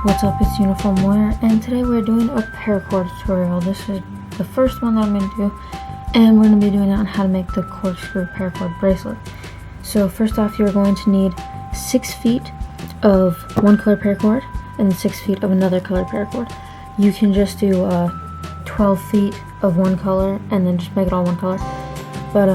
what's up? It's UniformWarrior, and today we're doing a paracord tutorial. This is the first one that I'm going to do, and we're going to be doing it on how to make the corkscrew paracord bracelet. So first off, you're going to need 6 feet of one color paracord and 6 feet of another color paracord. You can just do 12 feet of one color and then just make it all one color, but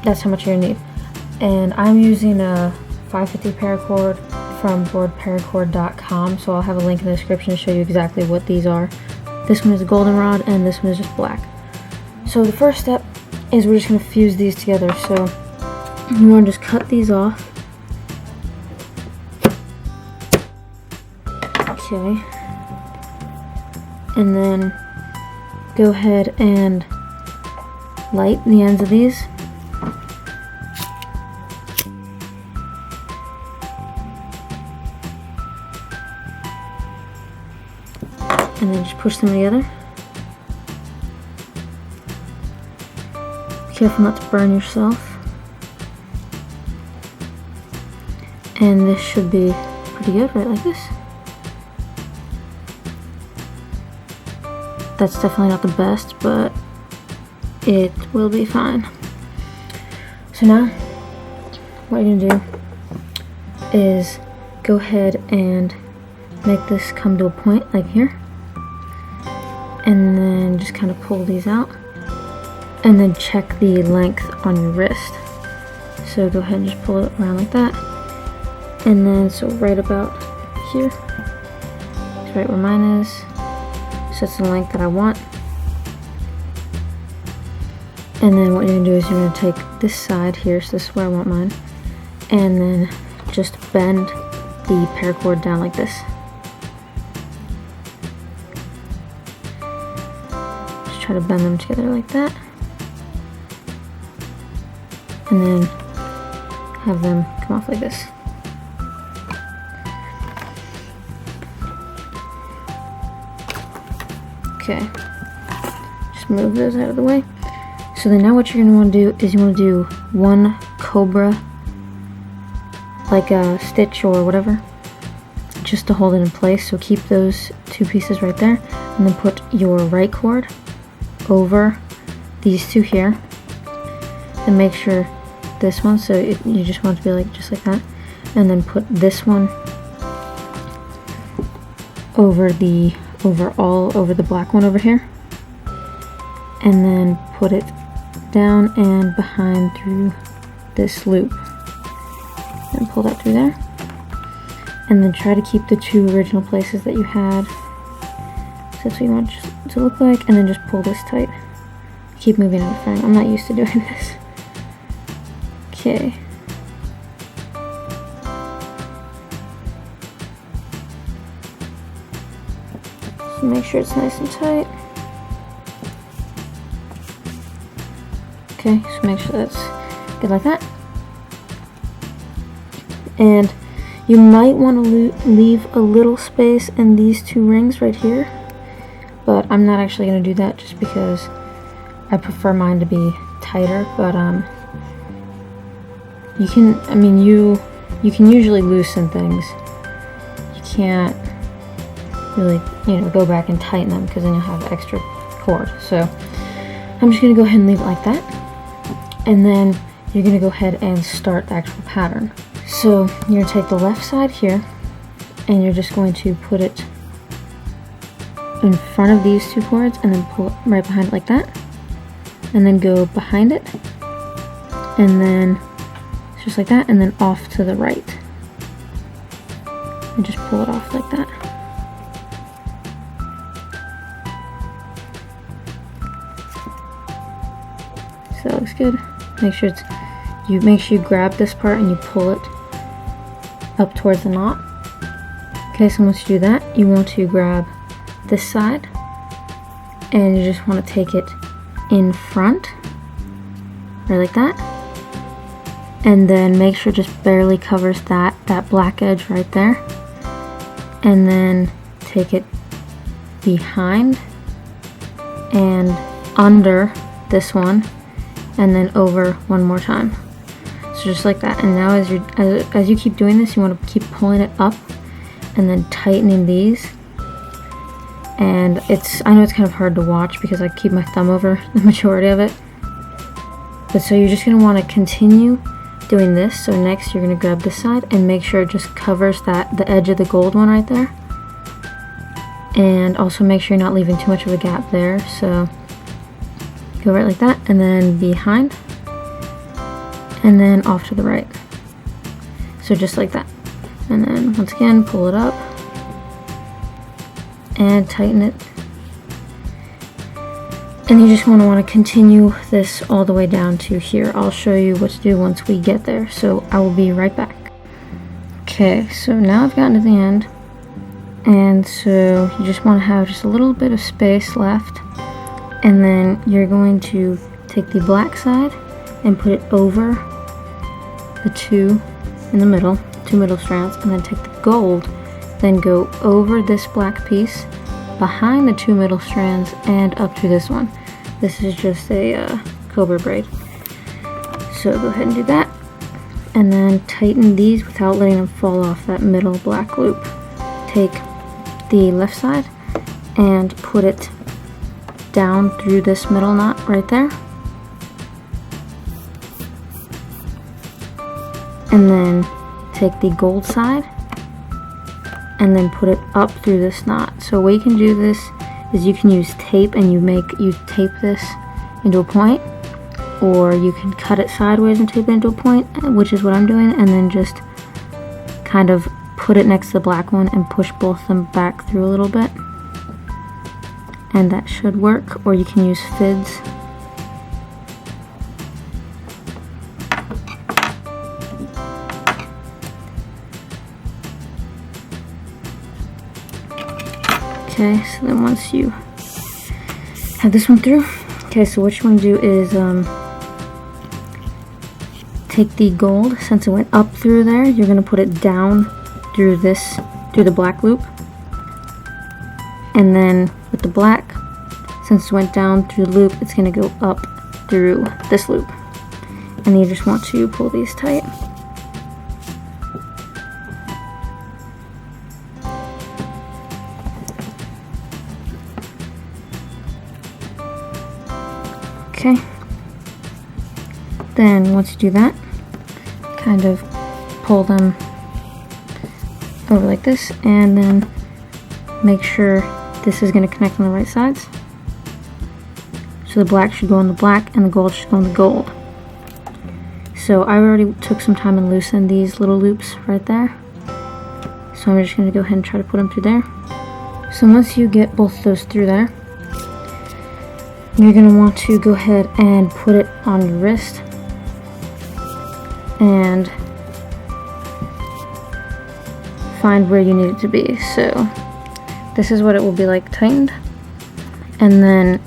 that's how much you're going to need. And I'm using a 550 paracord from BoredParacord.com, so I'll have a link in the description to show you exactly what these are. This one is a goldenrod and this one is just black. So the first step is we're just going to fuse these together. So you want to just cut these off. Okay. And then go ahead and light the ends of these. And then just push them together. Be careful not to burn yourself. And this should be pretty good, right, like this. That's definitely not the best, but it will be fine. So now, what you're gonna do is go ahead and make this come to a point like here. And then just kind of pull these out, and then check the length on your wrist. So go ahead and just pull it around like that, and then so right about here is right where mine is, so that's the length that I want. And then what you're gonna do is you're gonna take this side here, so this is where I want mine, and then just bend the paracord down like this. Try to bend them together like that, and then have them come off like this. Okay, just move those out of the way. So then now what you're going to want to do is you want to do one cobra, like a stitch or whatever, just to hold it in place. So keep those 2 pieces right there, and then put your right cord over these 2 here, and make sure this one, so you just want it to be like just like that, and then put this one over the black one over here, and then put it down and behind through this loop, and pull that through there, and then try to keep the 2 original places that you had. So that's what you want it to look like, and then just pull this tight. Keep moving in the frame. I'm not used to doing this. Okay. So make sure it's nice and tight. Okay, so make sure that's good like that. And you might want to leave a little space in these 2 rings right here, but I'm not actually going to do that just because I prefer mine to be tighter. But you can usually loosen things. You can't really, go back and tighten them, because then you'll have extra cord. So I'm just going to go ahead and leave it like that, and then you're going to go ahead and start the actual pattern. So you're going to take the left side here, and you're just going to put it in front of these 2 cords, and then pull it right behind it like that, and then go behind it, and then just like that, and then off to the right, and just pull it off like that. So that looks good. Make sure you grab this part and you pull it up towards the knot. Okay, so once you do that, you want to grab this side, and you just want to take it in front, right like that, and then make sure it just barely covers that black edge right there, and then take it behind and under this one, and then over one more time. So just like that. And now as you keep doing this, you want to keep pulling it up and then tightening these and I know it's kind of hard to watch because I keep my thumb over the majority of it. But so you're just going to want to continue doing this. So next you're going to grab this side and make sure it just covers the edge of the gold one right there. And also make sure you're not leaving too much of a gap there. So go right like that, and then behind, and then off to the right. So just like that. And then once again, pull it up and tighten it. And you just want to continue this all the way down to here. I'll show you what to do once we get there. So I will be right back. Okay, so now I've gotten to the end. And so you just want to have just a little bit of space left. And then you're going to take the black side and put it over the two in the middle, two middle strands, and then take the gold, then go over this black piece, behind the two middle strands, and up to this one. This is just a cobra braid. So go ahead and do that. And then tighten these without letting them fall off that middle black loop. Take the left side and put it down through this middle knot right there. And then take the gold side and then put it up through this knot. So what you can do this is you can use tape and you tape this into a point, or you can cut it sideways and tape it into a point, which is what I'm doing, and then just kind of put it next to the black one and push both of them back through a little bit. And that should work, or you can use fids. Okay, so then once you have this one through, okay, so what you want to do is take the gold, since it went up through there, you're going to put it down through the black loop. And then with the black, since it went down through the loop, it's going to go up through this loop. And you just want to pull these tight. Okay, then once you do that, kind of pull them over like this, and then make sure this is going to connect on the right sides. So the black should go on the black and the gold should go on the gold. So I already took some time and loosened these little loops right there. So I'm just going to go ahead and try to put them through there. So once you get both of those through there, you're going to want to go ahead and put it on your wrist and find where you need it to be. So this is what it will be like tightened, and then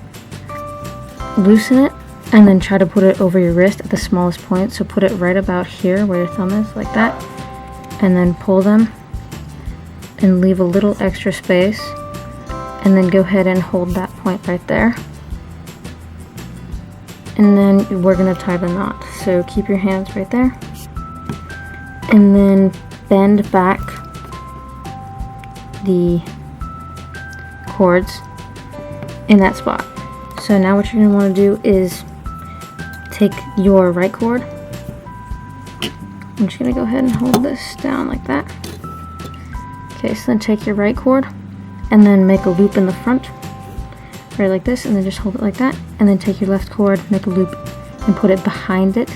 loosen it and then try to put it over your wrist at the smallest point. So put it right about here where your thumb is, like that, and then pull them and leave a little extra space, and then go ahead and hold that point right there. And then we're going to tie the knot. So keep your hands right there. And then bend back the cords in that spot. So now what you're going to want to do is take your right cord. I'm just going to go ahead and hold this down like that. Okay, so then take your right cord and then make a loop in the front. Right like this, and then just hold it like that, and then take your left cord, make a loop, and put it behind it.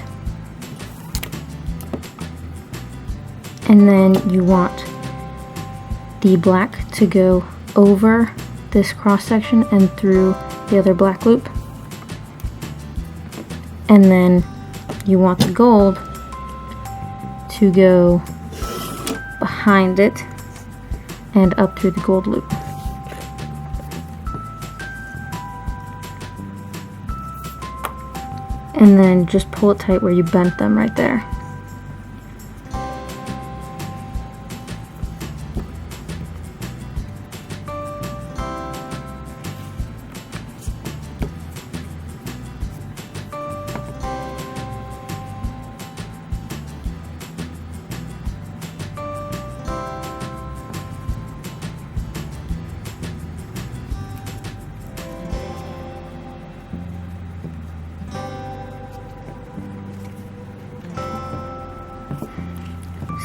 And then you want the black to go over this cross section and through the other black loop. And then you want the gold to go behind it and up through the gold loop. And then just pull it tight where you bent them right there.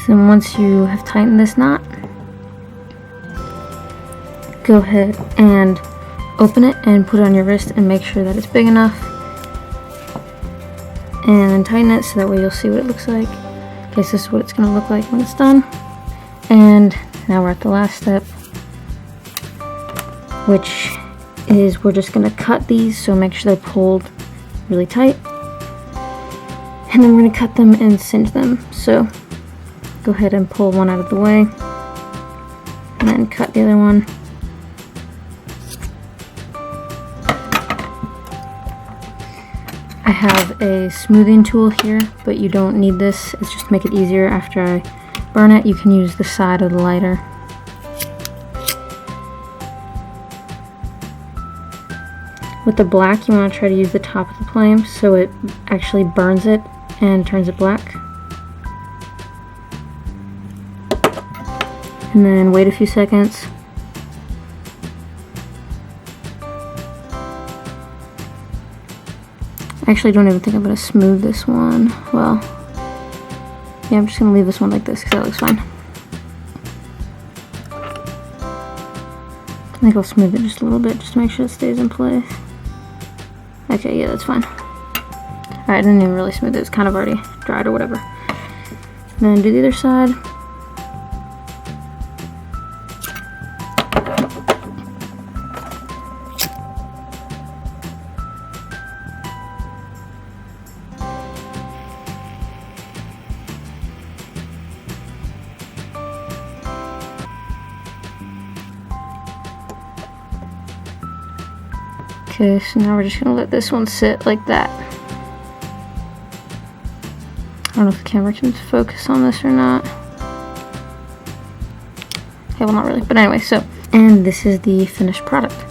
So then once you have tightened this knot, go ahead and open it and put it on your wrist and make sure that it's big enough. And then tighten it so that way you'll see what it looks like. Okay, so this is what it's going to look like when it's done. And now we're at the last step, which is we're just going to cut these, so make sure they're pulled really tight. And then we're going to cut them and cinch them. So go ahead and pull one out of the way and then cut the other one. I have a smoothing tool here, but you don't need this. It's just to make it easier after I burn it. You can use the side of the lighter. With the black, you want to try to use the top of the flame so it actually burns it and turns it black. And then wait a few seconds. I actually don't even think I'm going to smooth this one. Well, yeah, I'm just going to leave this one like this because that looks fine. I think I'll smooth it just a little bit just to make sure it stays in place. Okay, yeah, that's fine. Alright, I didn't even really smooth it. It's kind of already dried or whatever. And then do the other side. Okay, so now we're just gonna let this one sit like that. I don't know if the camera can focus on this or not. Okay, well, not really, but anyway, so, and this is the finished product.